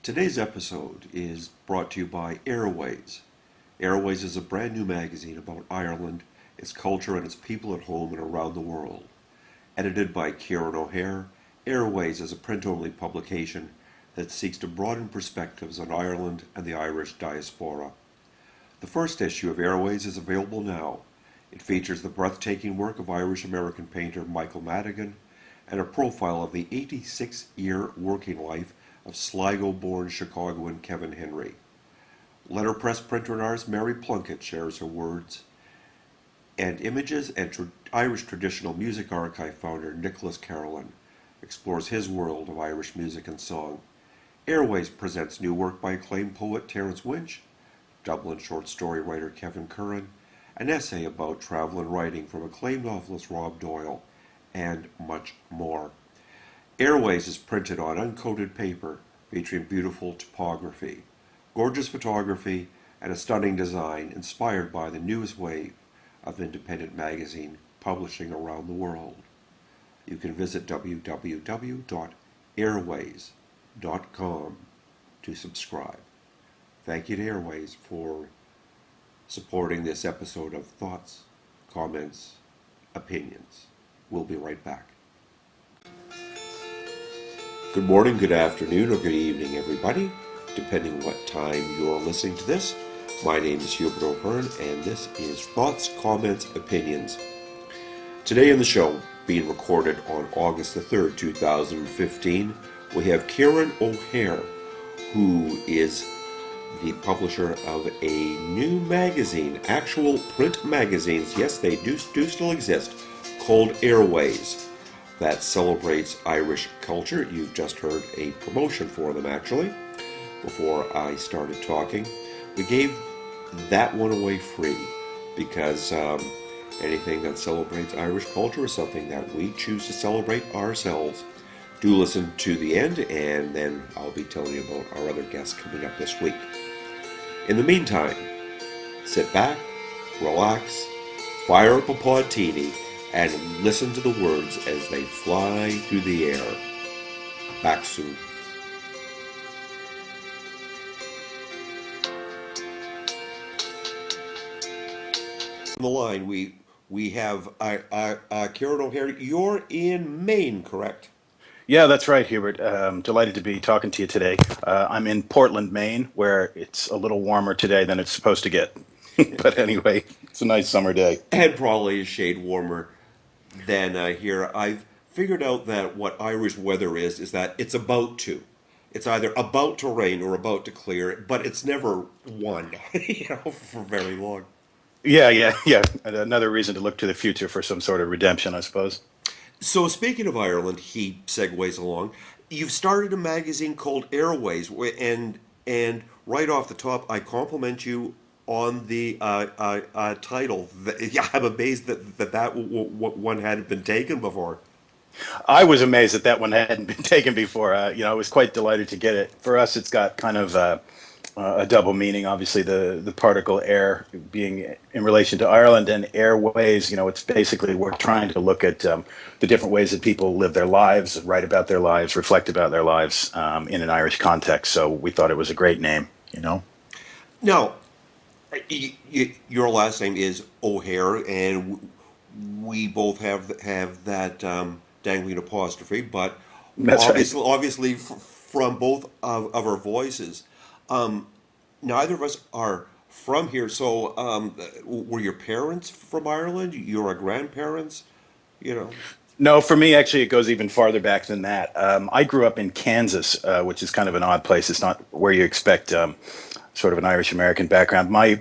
Today's episode is brought to you by Eirways. Eirways is a brand new magazine about Ireland, its culture, and its people at home and around the world. Edited by Kieran O'Hare, Eirways is a print-only publication that seeks to broaden perspectives on Ireland and the Irish diaspora. The first issue of Eirways is available now. It features the breathtaking work of Irish-American painter Michael Madigan and a profile of the 86-year working life of Sligo-born Chicagoan Kevin Henry. Letterpress printer and artist Mary Plunkett shares her words, and images and Irish traditional music archive founder Nicholas Carolan explores his world of Irish music and song. Eirways presents new work by acclaimed poet Terence Winch, Dublin short story writer Kevin Curran, an essay about travel and writing from acclaimed novelist Rob Doyle, and much more. Eirways is printed on uncoated paper, featuring beautiful typography, gorgeous photography, and a stunning design inspired by the newest wave of independent magazine publishing around the world. You can visit www.eirways.com to subscribe. Thank you to Eirways for supporting this episode of Thoughts, Comments, Opinions. We'll be right back. Good morning, good afternoon, or good evening, everybody, depending what time you're listening to this. My name is Hubert O'Hearn, and this is Thoughts, Comments, Opinions. Today on the show, being recorded on August the 3rd, 2015, we have Kieran O'Hare, who is the publisher of a new magazine, actual print magazines, yes, they do still exist, called Eirways, that celebrates Irish culture. You've just heard a promotion for them, actually, before I started talking. We gave that one away free because anything that celebrates Irish culture is something that we choose to celebrate ourselves. Do listen to the end, and then I'll be telling you about our other guests coming up this week. In the meantime, sit back, relax, fire up a podtini, and listen to the words as they fly through the air. Back soon. On the line, we have Kieran O'Hare. You're in Maine, correct? Yeah, that's right, Hubert. Delighted to be talking to you today. I'm in Portland, Maine, where it's a little warmer today than it's supposed to get. But anyway, it's a nice summer day. And probably a shade warmer than here. I've figured out that what Irish weather is that it's about to. It's either about to rain or about to clear, but it's never one, for very long. Yeah. Another reason to look to the future for some sort of redemption, I suppose. So speaking of Ireland, he segues along. You've started a magazine called Eirways, and right off the top, I compliment you on the title. I'm amazed that one hadn't been taken before. I was amazed that one hadn't been taken before. I was quite delighted to get it. For us, it's got kind of a double meaning. Obviously, the particle air being in relation to Ireland, and airways. It's basically we're trying to look at the different ways that people live their lives, write about their lives, reflect about their lives in an Irish context. So we thought it was a great name. Now, your last name is O'Hare, and we both have that dangling apostrophe, but That's obviously from both of our voices. Neither of us are from here, so were your parents from Ireland? Your grandparents? No, for me, actually, it goes even farther back than that. I grew up in Kansas, which is kind of an odd place. It's not where you expect sort of an Irish-American background. My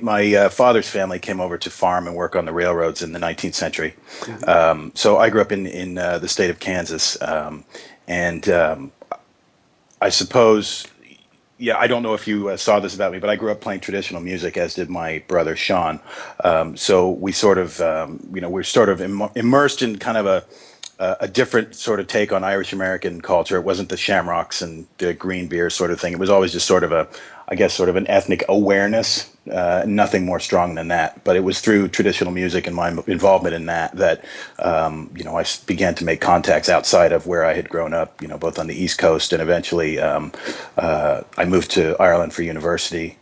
father's family came over to farm and work on the railroads in the 19th century. Mm-hmm. So I grew up in the state of Kansas. And I suppose, I don't know if you saw this about me, but I grew up playing traditional music, as did my brother Sean. So we sort of, we're sort of immersed in kind of a different sort of take on Irish American culture. It wasn't the shamrocks and the green beer sort of thing. It was always just sort of I guess, sort of an ethnic awareness. Nothing more strong than that. But it was through traditional music and my involvement in that I began to make contacts outside of where I had grown up. Both on the East Coast and eventually I moved to Ireland for university.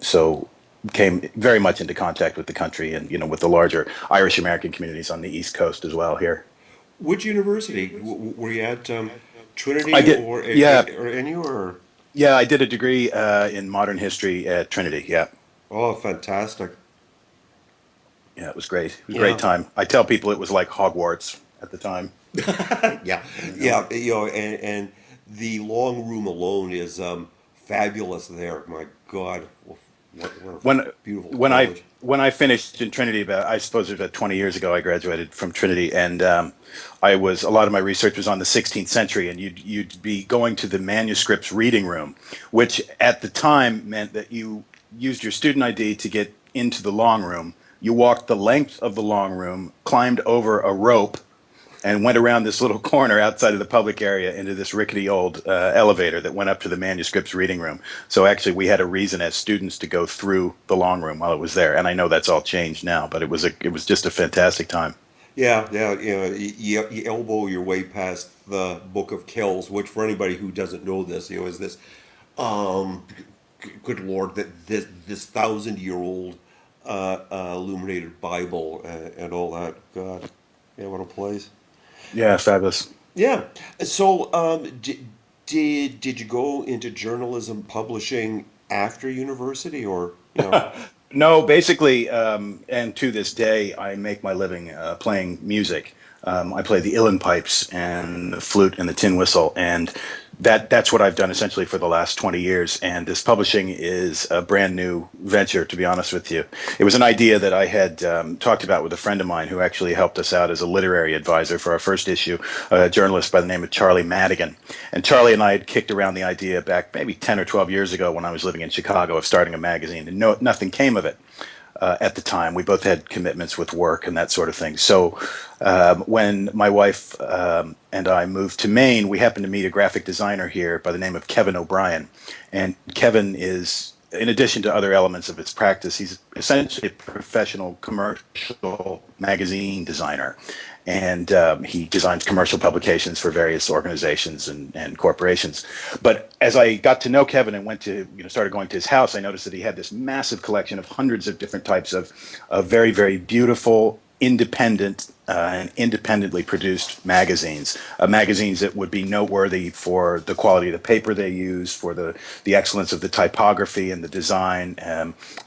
So came very much into contact with the country and with the larger Irish American communities on the East Coast as well here. Which university were you at? I Trinity did, yeah, or NU or? yeah. I did a degree in modern history at Trinity. Yeah, Oh, fantastic! yeah. It was great. It was a great Yeah, time. I tell people it was like Hogwarts at the time. yeah, You know. yeah. And the long room alone is fabulous there. My God, what a when beautiful when I college. when I finished in Trinity, about I suppose it was about 20 years ago, I graduated from Trinity, and I was a lot of my research was on the 16th century, and you'd be going to the manuscripts reading room, which at the time meant that you used your student ID to get into the long room. You walked the length of the long room, climbed over a rope, and went around this little corner outside of the public area into this rickety old elevator that went up to the manuscripts reading room. So actually, we had a reason as students to go through the long room while it was there. And I know that's all changed now, but it was just a fantastic time. Yeah, yeah. You elbow your way past the Book of Kells, which for anybody who doesn't know this, is this. Um, Good Lord, that this 1,000-year-old illuminated Bible and all that. God, yeah, what a place. Yeah, fabulous. Yeah. So, did you go into journalism publishing after university, or No, basically, and to this day, I make my living playing music. I play the uilleann pipes and the flute and the tin whistle, and that's what I've done essentially for the last 20 years. And this publishing is a brand new venture, to be honest with you. It was an idea that I had talked about with a friend of mine who actually helped us out as a literary advisor for our first issue, a journalist by the name of Charlie Madigan. And Charlie and I had kicked around the idea back maybe 10 or 12 years ago when I was living in Chicago of starting a magazine, and nothing came of it. At the time, we both had commitments with work and that sort of thing. So, when my wife and I moved to Maine, we happened to meet a graphic designer here by the name of Kevin O'Brien. And Kevin is, in addition to other elements of his practice, he's essentially a professional commercial magazine designer. And he designs commercial publications for various organizations and corporations. But as I got to know Kevin and went to, started going to his house, I noticed that he had this massive collection of hundreds of different types of very, very beautiful, independent and independently produced magazines that would be noteworthy for the quality of the paper they use, for the excellence of the typography and the design,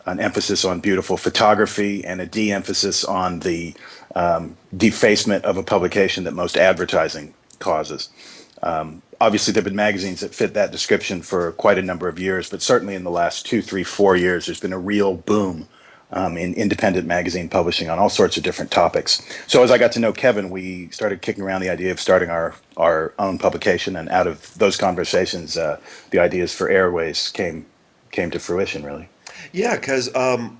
an emphasis on beautiful photography, and a de-emphasis on the defacement of a publication that most advertising causes. Obviously, there have been magazines that fit that description for quite a number of years, but certainly in the last 2, 3, 4 years, there's been a real boom in independent magazine publishing on all sorts of different topics. So as I got to know Kevin, we started kicking around the idea of starting our own publication, and out of those conversations, the ideas for Airways came to fruition, really. yeah, because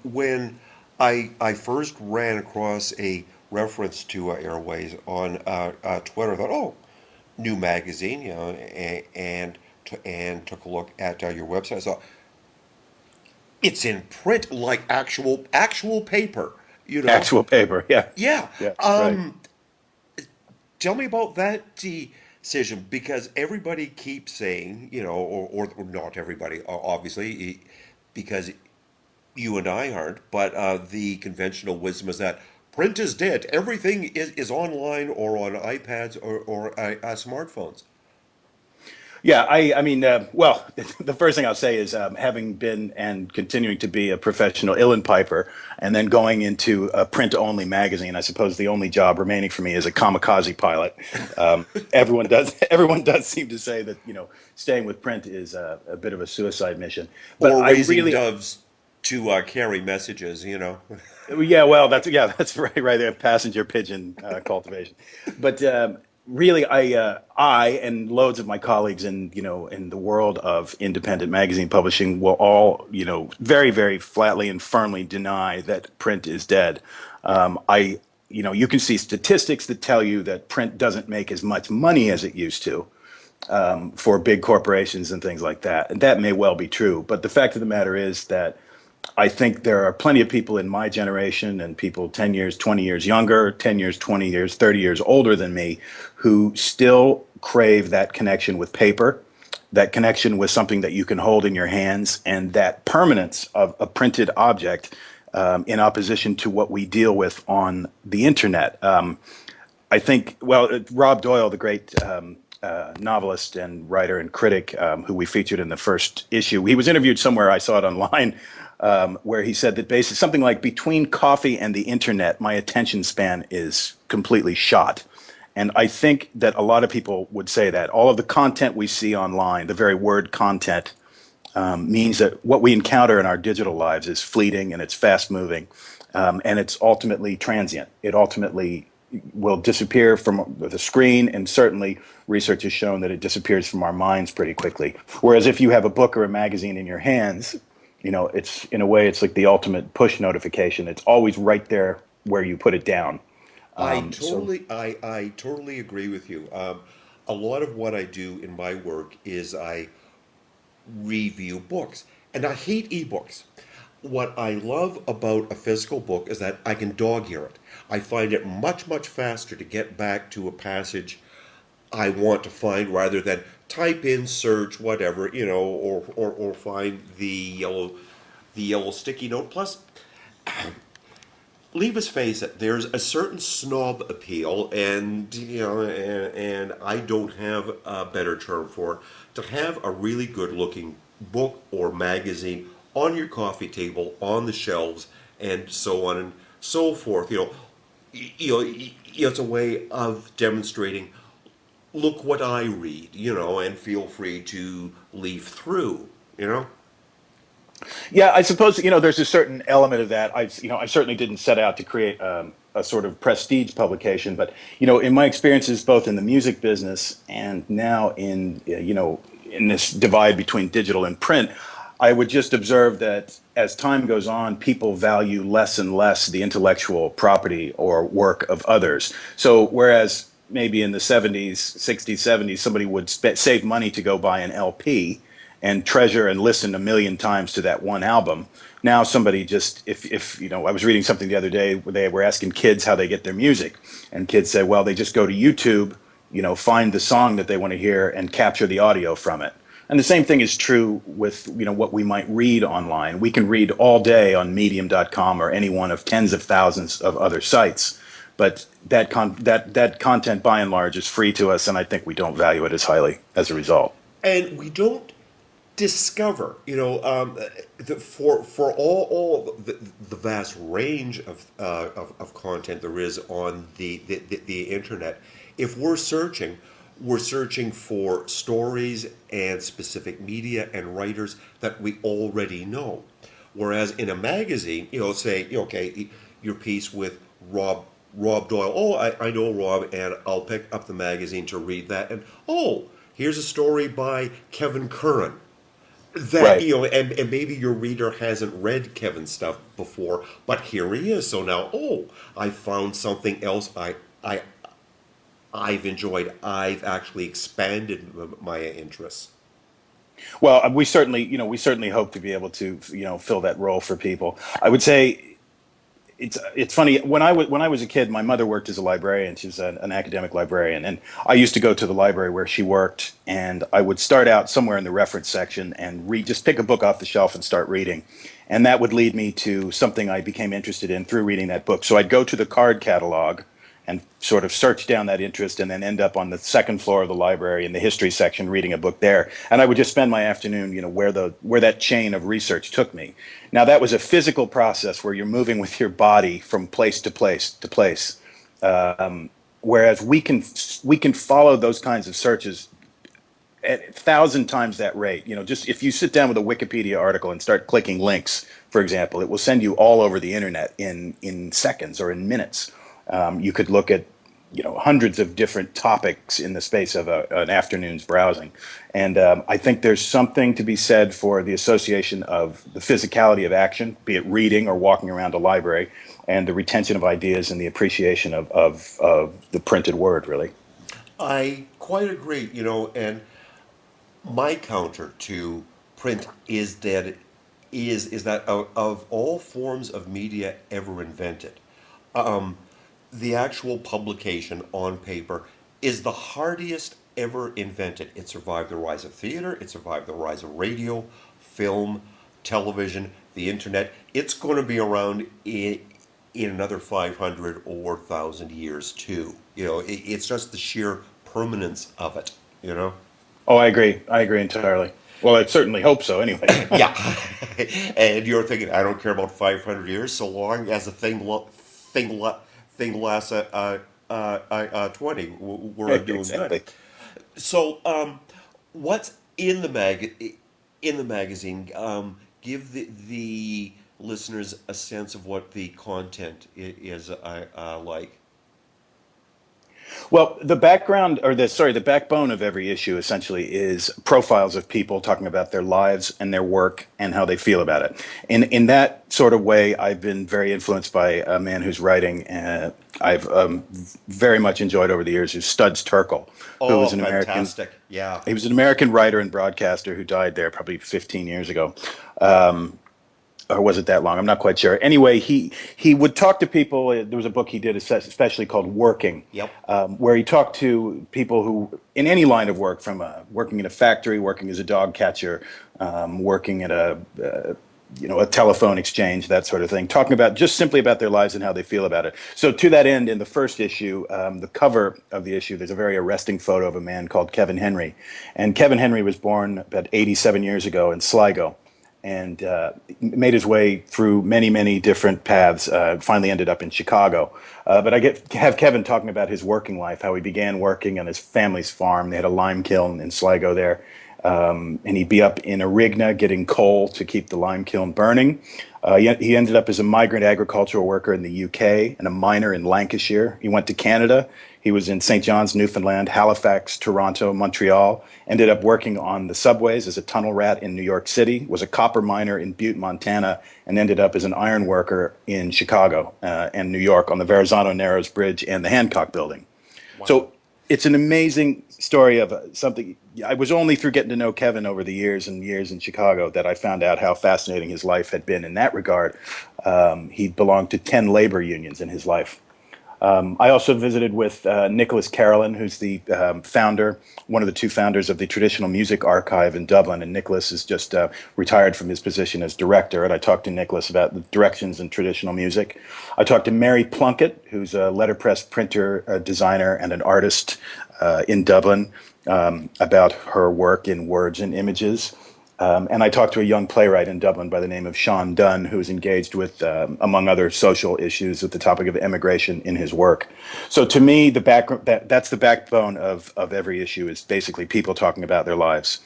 when I first ran across a reference to Airways on Twitter, I thought, oh, new magazine, and took a look at your website. I thought it's in print like actual paper, you know. Actual paper, yeah, Yeah. yeah, right. Um, Tell me about that decision because everybody keeps saying, or not everybody, obviously, because you and I aren't, but the conventional wisdom is that print is dead. Everything is online or on iPads or smartphones. Yeah, I mean, well, the first thing I'll say is having been and continuing to be a professional uilleann piper, and then going into a print-only magazine. I suppose the only job remaining for me is a kamikaze pilot. Everyone does seem to say that staying with print is a bit of a suicide mission. But Or I raising really, doves to carry messages. yeah, well, that's right there, passenger pigeon cultivation. But really, I and loads of my colleagues in the world of independent magazine publishing will all very very flatly and firmly deny that print is dead. I you can see statistics that tell you that print doesn't make as much money as it used to, for big corporations and things like that. And that may well be true. But the fact of the matter is that I think there are plenty of people in my generation and people 10 years, 20 years younger, 10 years, 20 years, 30 years older than me who still crave that connection with paper, that connection with something that you can hold in your hands, and that permanence of a printed object, in opposition to what we deal with on the internet. I think, well, Rob Doyle, the great novelist and writer and critic, who we featured in the first issue, he was interviewed somewhere, I saw it online, where he said that basically something like between coffee and the internet, my attention span is completely shot. And I think that a lot of people would say that. All of the content we see online, the very word content, means that what we encounter in our digital lives is fleeting and it's fast moving, and it's ultimately transient. It ultimately will disappear from the screen, and certainly research has shown that it disappears from our minds pretty quickly. Whereas if you have a book or a magazine in your hands, it's in a way it's like the ultimate push notification. It's always right there where you put it down. I totally agree with you. A lot of what I do in my work is I review books, and I hate ebooks. What I love about a physical book is that I can dog ear it. I find it much, much faster to get back to a passage I want to find rather than type in, search, whatever, or find the yellow sticky note. Plus, leave us face it, there's a certain snob appeal, and I don't have a better term for it. To have a really good looking book or magazine on your coffee table, on the shelves, and so on and so forth, it's a way of demonstrating, look what I read, and feel free to leaf through, Yeah, I suppose there's a certain element of that. I certainly didn't set out to create a sort of prestige publication, but in my experiences both in the music business and now in this divide between digital and print, I would just observe that as time goes on, people value less and less the intellectual property or work of others. So whereas maybe in the 70s, 60s, 70s, somebody would save money to go buy an LP and treasure and listen a million times to that one album. Now somebody just, if I was reading something the other day where they were asking kids how they get their music, and kids say, well, they just go to YouTube, find the song that they want to hear and capture the audio from it. And the same thing is true with what we might read online. We can read all day on medium.com or any one of tens of thousands of other sites, but that content by and large is free to us, and I think we don't value it as highly as a result. And we don't discover, for all the vast range of content there is on the internet. If we're searching for stories and specific media and writers that we already know. Whereas in a magazine, say, okay, your piece with Rob Doyle. Oh, I know Rob, and I'll pick up the magazine to read that. And here's a story by Kevin Curran. That Right. and maybe your reader hasn't read Kevin's stuff before, but here he is. So now, I found something else I've enjoyed. I've actually expanded my interests. Well, we certainly hope to be able to, fill that role for people. I would say it's funny when I was a kid, my mother worked as a librarian. She's an academic librarian, and I used to go to the library where she worked, and I would start out somewhere in the reference section and just pick a book off the shelf and start reading, and that would lead me to something I became interested in through reading that book. So I'd go to the card catalog and sort of search down that interest, and then end up on the second floor of the library in the history section reading a book there. And I would just spend my afternoon, where that chain of research took me. Now that was a physical process where you're moving with your body from place to place to place. Whereas we can follow those kinds of searches at 1,000 times that rate. Just if you sit down with a Wikipedia article and start clicking links, for example, it will send you all over the internet in seconds or in minutes. You could look at hundreds of different topics in the space of an afternoon's browsing. And I think there's something to be said for the association of the physicality of action, be it reading or walking around a library, and the retention of ideas and the appreciation of the printed word, really. I quite agree, and my counter to print is that of all forms of media ever invented, um, the actual publication on paper is the hardiest ever invented. It survived the rise of theater, it survived the rise of radio, film, television, the internet. It's going to be around in another 500 or 1,000 years, too. It's just the sheer permanence of it, you know? Oh, I agree. I agree entirely. Well, I certainly hope so, anyway. Yeah. And you're thinking, I don't care about 500 years so long as the thing lasts 20. We're doing good. Exactly. So, what's in the magazine? Give the listeners a sense of what the content is like. Well, the background, or the backbone of every issue essentially is profiles of people talking about their lives and their work and how they feel about it. In that sort of way, I've been very influenced by a man whose writing I've very much enjoyed over the years, who's Studs Terkel, who Oh, was an American. fantastic! Yeah. He was an American writer and broadcaster who died there probably 15 years ago. Or was it that long? I'm not quite sure. Anyway, he would talk to people. There was a book he did especially called Working, Yep. where he talked to people who, in any line of work, from working in a factory, working as a dog catcher, working at a telephone exchange, that sort of thing, talking about just simply about their lives and how they feel about it. So to that end, in the first issue, the cover of the issue, there's a very arresting photo of a man called Kevin Henry. And Kevin Henry was born about 87 years ago in Sligo, and made his way through many, many different paths. Finally ended up in Chicago. But have Kevin talking about his working life, how he began working on his family's farm. They had a lime kiln in Sligo there. And he'd be up in Arigna getting coal to keep the lime kiln burning. He ended up as a migrant agricultural worker in the UK and a miner in Lancashire. He went to Canada. He was in St. John's, Newfoundland, Halifax, Toronto, Montreal. Ended up working on the subways as a tunnel rat in New York City. Was a copper miner in Butte, Montana, and ended up as an iron worker in Chicago and New York on the Verrazano Narrows Bridge and the Hancock Building. Wow. So it's an amazing story of something. I was only through getting to know Kevin over the years and years in Chicago that I found out how fascinating his life had been in that regard. He belonged to 10 labor unions in his life. I also visited with Nicholas Carolyn, who's the founder, one of the two founders of the Traditional Music Archive in Dublin. And Nicholas is just retired from his position as director. And I talked to Nicholas about the directions in traditional music. I talked to Mary Plunkett, who's a letterpress printer, designer, and an artist in Dublin, about her work in words and images. And I talked to a young playwright in Dublin by the name of Sean Dunn, who is engaged with, among other social issues, with the topic of immigration in his work. So to me, that's the backbone of every issue, is basically people talking about their lives.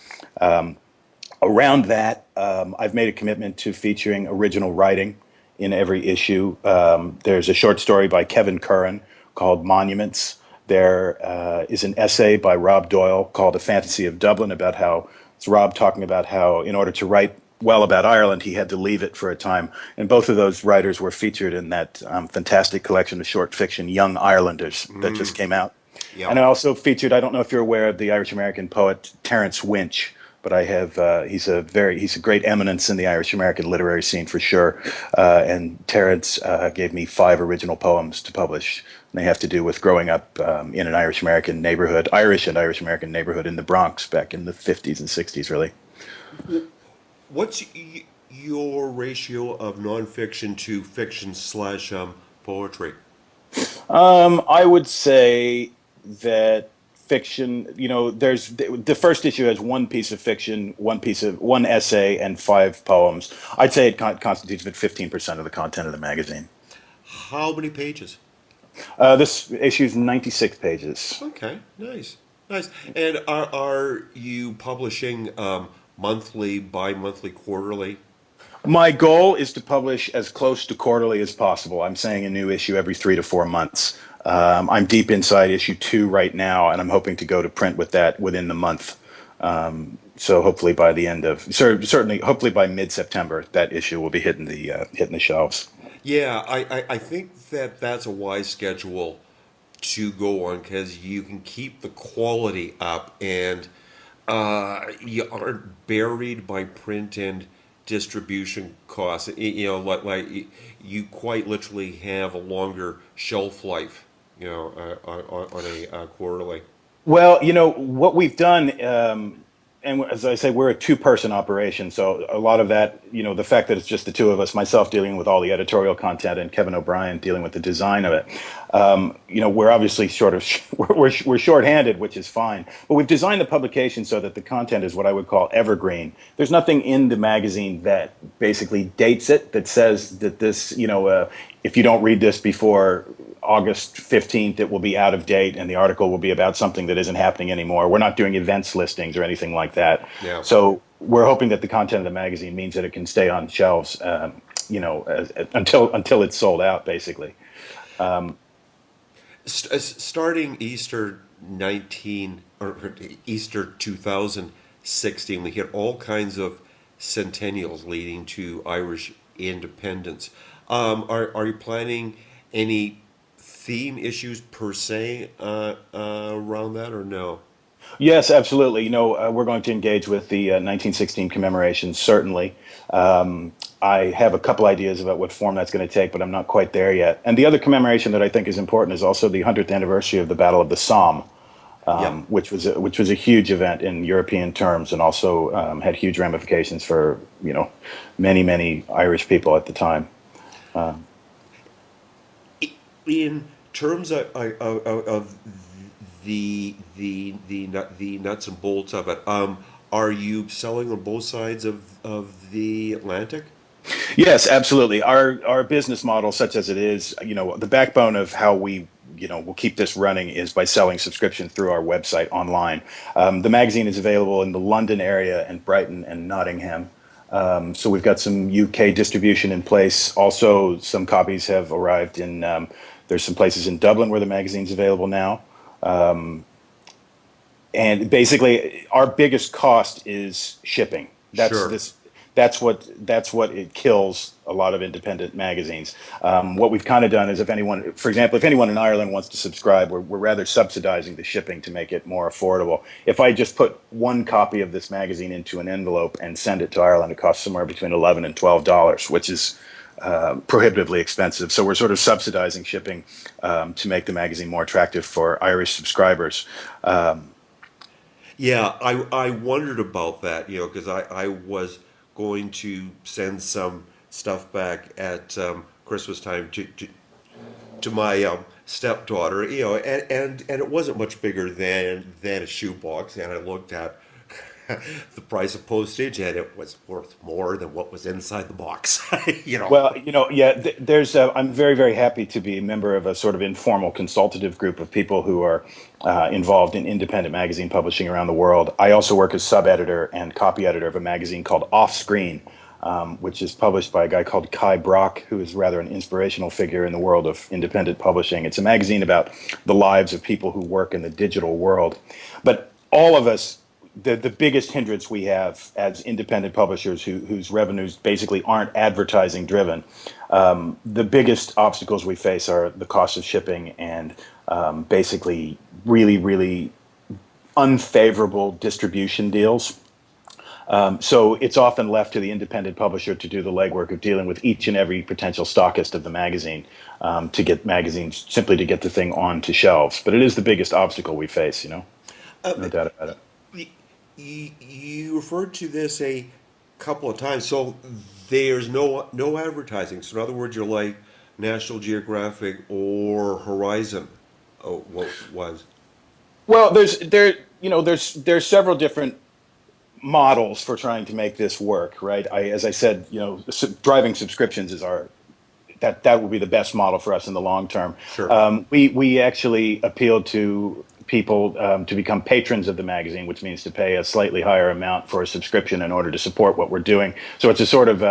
Around that, I've made a commitment to featuring original writing in every issue. There's a short story by Kevin Curran called Monuments. There is an essay by Rob Doyle called A Fantasy of Dublin, about how it's Rob talking about how, in order to write well about Ireland, he had to leave it for a time. And both of those writers were featured in that fantastic collection of short fiction, Young Irelanders, that just came out. Yep. And I also featured, I don't know if you're aware of the Irish-American poet Terence Winch, but I have, he's a great eminence in the Irish-American literary scene for sure. And Terence gave me 5 original poems to publish. And they have to do with growing up in an Irish-American neighborhood, Irish and Irish-American neighborhood in the Bronx back in the 50s and 60s, really. What's your ratio of nonfiction to fiction slash poetry? I would say that fiction, there's the first issue has one piece of fiction, one essay, and 5 poems. I'd say it constitutes about 15% of the content of the magazine. How many pages? This issue is 96 pages. Okay, nice, nice. And are you publishing monthly, bi-monthly, quarterly? My goal is to publish as close to quarterly as possible. I'm saying a new issue every 3 to 4 months. I'm deep inside issue 2 right now, and I'm hoping to go to print with that within the month. So hopefully by the end of, certainly, hopefully by mid-September, that issue will be hitting the shelves. Yeah, I think that that's a wise schedule to go on because you can keep the quality up and you aren't buried by print and distribution costs. You quite literally have a longer shelf life, on a quarterly. Well, what we've done, and as I say, we're a two-person operation, so a lot of that, the fact that it's just the two of us, myself dealing with all the editorial content and Kevin O'Brien dealing with the design of it, we're obviously sort of we're shorthanded, which is fine. But we've designed the publication so that the content is what I would call evergreen. There's nothing in the magazine that basically dates it, that says that this, if you don't read this before August 15th, it will be out of date and the article will be about something that isn't happening anymore. We're not doing events listings or anything like that. Yeah. So we're hoping that the content of the magazine means that it can stay on shelves, until it's sold out, basically. Starting Easter 19 or Easter 2016, we hit all kinds of centennials leading to Irish independence. Are you planning any theme issues per se around that, or no? Yes, absolutely. We're going to engage with the 1916 commemorations, certainly. I have a couple ideas about what form that's going to take, but I'm not quite there yet. And the other commemoration that I think is important is also the 100th anniversary of the Battle of the Somme, Yeah. which was a huge event in European terms, and also had huge ramifications for many Irish people at the time. In terms of the nuts and bolts of it, are you selling on both sides of the Atlantic? Yes, absolutely. Our business model, such as it is, the backbone of how we, will keep this running is by selling subscriptions through our website online. The magazine is available in the London area and Brighton and Nottingham. So we've got some UK distribution in place. Also, some copies have arrived in. There's some places in Dublin where the magazine's available now. And basically, our biggest cost is shipping. Sure. That's what it kills a lot of independent magazines. What we've kind of done is, for example, if anyone in Ireland wants to subscribe, we're rather subsidizing the shipping to make it more affordable. If I just put one copy of this magazine into an envelope and send it to Ireland, it costs somewhere between $11 and $12, which is prohibitively expensive. So we're sort of subsidizing shipping to make the magazine more attractive for Irish subscribers. Yeah, I wondered about that, because I was going to send some stuff back at Christmas time to my stepdaughter, and it wasn't much bigger than a shoebox, and I looked at the price of postage, and it was worth more than what was inside the box. Well, yeah, there's. I'm very, very happy to be a member of a sort of informal consultative group of people who are involved in independent magazine publishing around the world. I also work as sub-editor and copy editor of a magazine called Off Screen, which is published by a guy called Kai Brock, who is rather an inspirational figure in the world of independent publishing. It's a magazine about the lives of people who work in the digital world. But all of us, the biggest hindrance we have as independent publishers whose revenues basically aren't advertising driven, the biggest obstacles we face are the cost of shipping and basically really unfavorable distribution deals. So it's often left to the independent publisher to do the legwork of dealing with each and every potential stockist of the magazine to get magazines, simply to get the thing onto shelves. But it is the biggest obstacle we face, no doubt about it. You referred to this a couple of times. So there's no advertising. So in other words, you're like National Geographic or Horizon. Oh, what was? Well, there's several different models for trying to make this work, right? As I said, driving subscriptions is that will be the best model for us in the long term. Sure. We actually appealed to people to become patrons of the magazine, which means to pay a slightly higher amount for a subscription in order to support what we're doing. So it's a sort of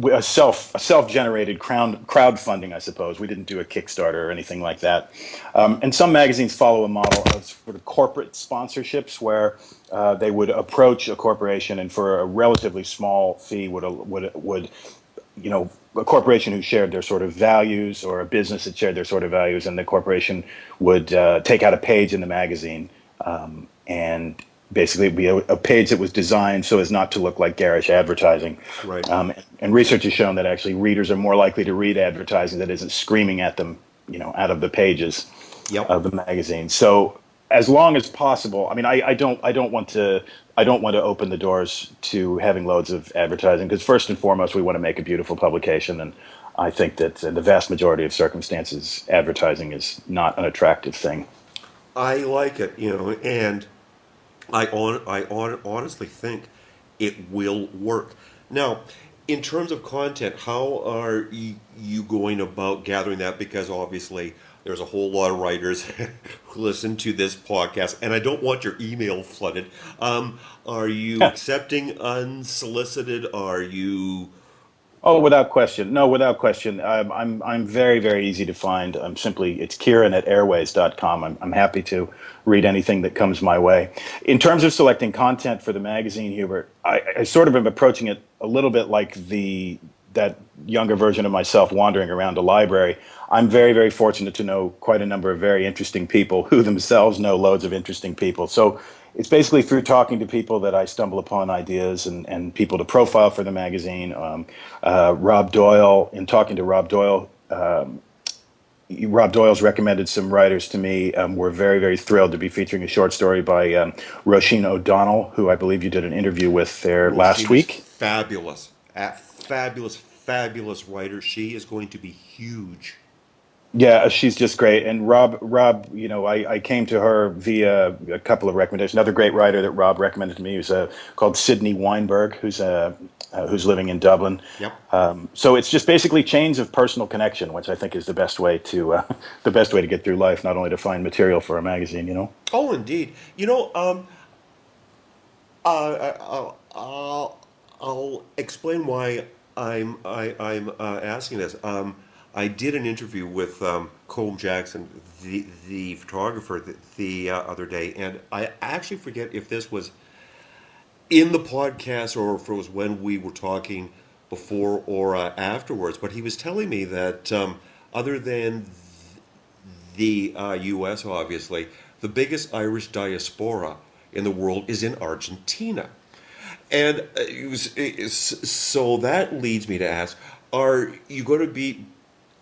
a self-generated crowdfunding, I suppose. We didn't do a Kickstarter or anything like that. And some magazines follow a model of sort of corporate sponsorships where they would approach a corporation and for a relatively small fee would a corporation who shared their sort of values or a business that shared their sort of values, and the corporation would take out a page in the magazine, and basically it'd be a page that was designed so as not to look like garish advertising. Right. And research has shown that actually readers are more likely to read advertising that isn't screaming at them, out of the pages Yep. of the magazine. So as long as possible, I mean, I don't want to open the doors to having loads of advertising because first and foremost, we want to make a beautiful publication, and I think that in the vast majority of circumstances, advertising is not an attractive thing. I like it, and I honestly think it will work. Now, in terms of content, how are you going about gathering that? Because obviously, there's a whole lot of writers who listen to this podcast, and I don't want your email flooded. Are you accepting unsolicited? Are you? Oh, without question. No, without question. I'm very, very easy to find. It's Kieran at Eirways.com. I'm happy to read anything that comes my way. In terms of selecting content for the magazine, Hubert, I sort of am approaching it a little bit like that younger version of myself wandering around a library. I'm very, very fortunate to know quite a number of very interesting people who themselves know loads of interesting people. So it's basically through talking to people that I stumble upon ideas and people to profile for the magazine. Rob Doyle, in talking to Rob Doyle, Rob Doyle's recommended some writers to me. We're very, very thrilled to be featuring a short story by Roisin O'Donnell, who I believe you did an interview with there last week. Fabulous, fabulous writer. She is going to be huge. Yeah, she's just great. And Rob, I came to her via a couple of recommendations. Another great writer that Rob recommended to me was called Sydney Weinberg, who's living in Dublin. Yep. So it's just basically chains of personal connection, which I think is the best way to get through life, not only to find material for a magazine. Oh, indeed. I'll explain why I'm asking this. I did an interview with Colm Jackson, the photographer, the other day, and I actually forget if this was in the podcast or if it was when we were talking before or afterwards. But he was telling me that other than the U.S., obviously, the biggest Irish diaspora in the world is in Argentina. And so that leads me to ask, are you going to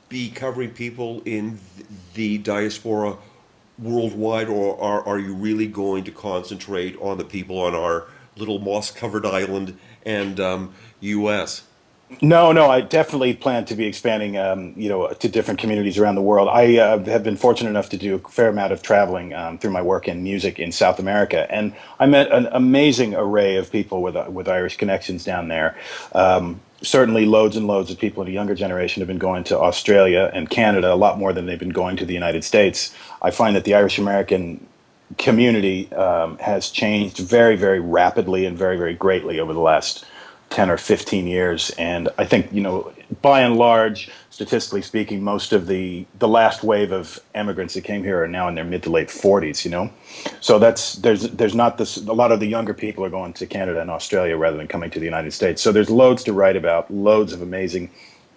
be covering people in the diaspora worldwide, or are you really going to concentrate on the people on our little moss-covered island and U.S.? No, I definitely plan to be expanding, to different communities around the world. I have been fortunate enough to do a fair amount of traveling through my work in music in South America, and I met an amazing array of people with Irish connections down there. Certainly, loads and loads of people in the younger generation have been going to Australia and Canada a lot more than they've been going to the United States. I find that the Irish American community has changed very, very rapidly and very, very greatly over the last 10 or 15 years. And I think, by and large, statistically speaking, most of the last wave of immigrants that came here are now in their mid to late 40s, So there's not this, a lot of the younger people are going to Canada and Australia rather than coming to the United States. So there's loads to write about, loads of amazing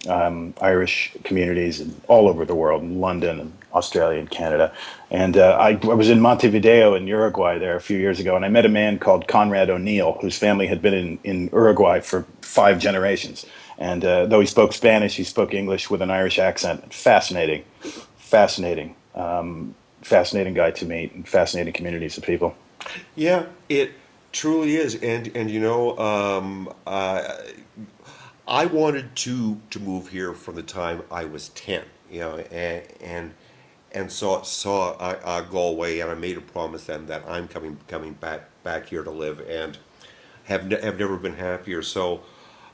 Irish communities all over the world, in London and Australia and Canada. And I was in Montevideo in Uruguay there a few years ago, and I met a man called Conrad O'Neill, whose family had been in Uruguay for 5 generations. And though he spoke Spanish, he spoke English with an Irish accent. Fascinating guy to meet, and fascinating communities of people. Yeah, it truly is, and I wanted to move here from the time I was 10, and saw Galway, and I made a promise then that I'm coming back here to live, and have never been happier. So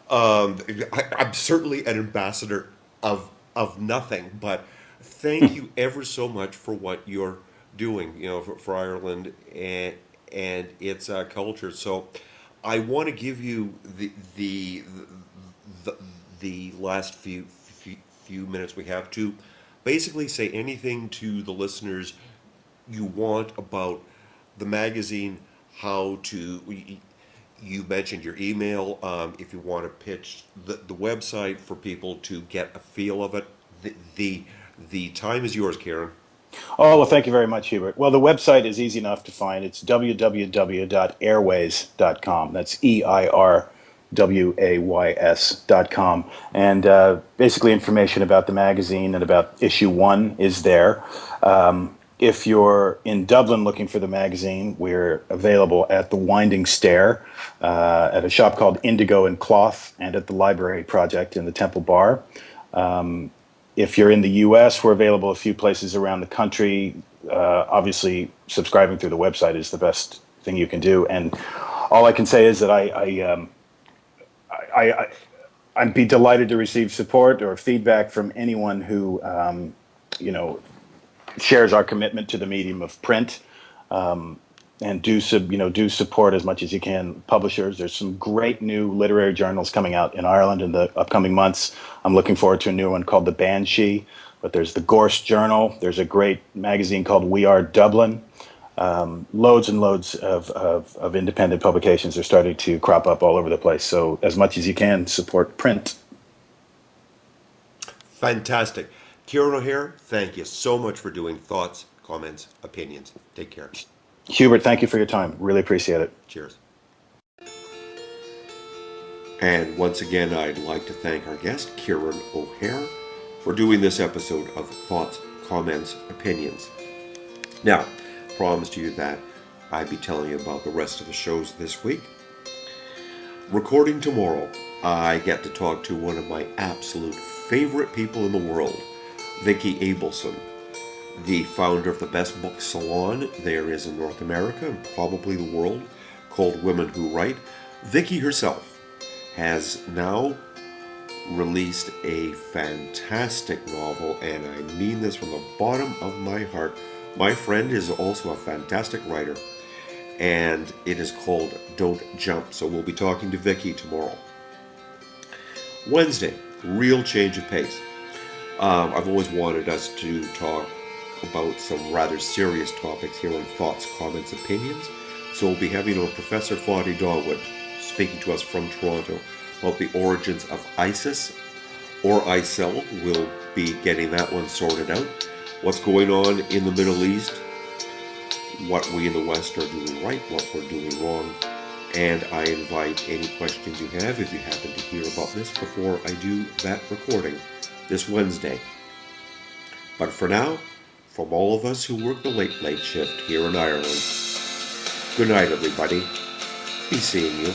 I'm certainly an ambassador of nothing, but thank you ever so much for what you're doing, for Ireland and its culture. So I want to give you the the last few minutes we have to basically say anything to the listeners you want about the magazine, how to. You mentioned your email. If you want to pitch the website for people to get a feel of it, the time is yours, Kieran. Oh, well, thank you very much, Hubert. Well, the website is easy enough to find. It's www.eirways.com. That's EIRWAYS.com. And basically, information about the magazine and about issue 1 is there. If you're in Dublin looking for the magazine, we're available at the Winding Stair, at a shop called Indigo and Cloth, and at the Library Project in the Temple Bar. If you're in the U.S., we're available a few places around the country. Obviously, subscribing through the website is the best thing you can do. And all I can say is that I'd be delighted to receive support or feedback from anyone who, you know, shares our commitment to the medium of print. And do support as much as you can publishers. There's some great new literary journals coming out in Ireland in the upcoming months. I'm looking forward to a new one called The Banshee, but there's the Gorse Journal. There's a great magazine called We Are Dublin. Loads and loads of independent publications are starting to crop up all over the place. So as much as you can, support print. Fantastic. Kieran O'Hare, thank you so much for doing Thoughts, Comments, Opinions. Take care. Hubert, thank you for your time. Really appreciate it. Cheers. And once again, I'd like to thank our guest, Kieran O'Hare, for doing this episode of Thoughts, Comments, Opinions. Now, promised you that I'd be telling you about the rest of the shows this week. Recording tomorrow, I get to talk to one of my absolute favorite people in the world, Vicki Abelson, the founder of the best book salon there is in North America and probably the world, called Women Who Write. Vicki herself has now released a fantastic novel, and I mean this from the bottom of my heart. My friend is also a fantastic writer, and it is called Don't Jump. So we'll be talking to Vicki tomorrow. Wednesday, real change of pace. I've always wanted us to talk about some rather serious topics here on Thoughts, Comments, Opinions. So we'll be having on Professor Fadi Dawood speaking to us from Toronto about the origins of ISIS or ISIL. We'll be getting that one sorted out. What's going on in the Middle East, what we in the West are doing right, what we're doing wrong. And I invite any questions you have if you happen to hear about this before I do that recording this Wednesday. But for now, from all of us who work the late shift here in Ireland, good night, everybody. Be seeing you.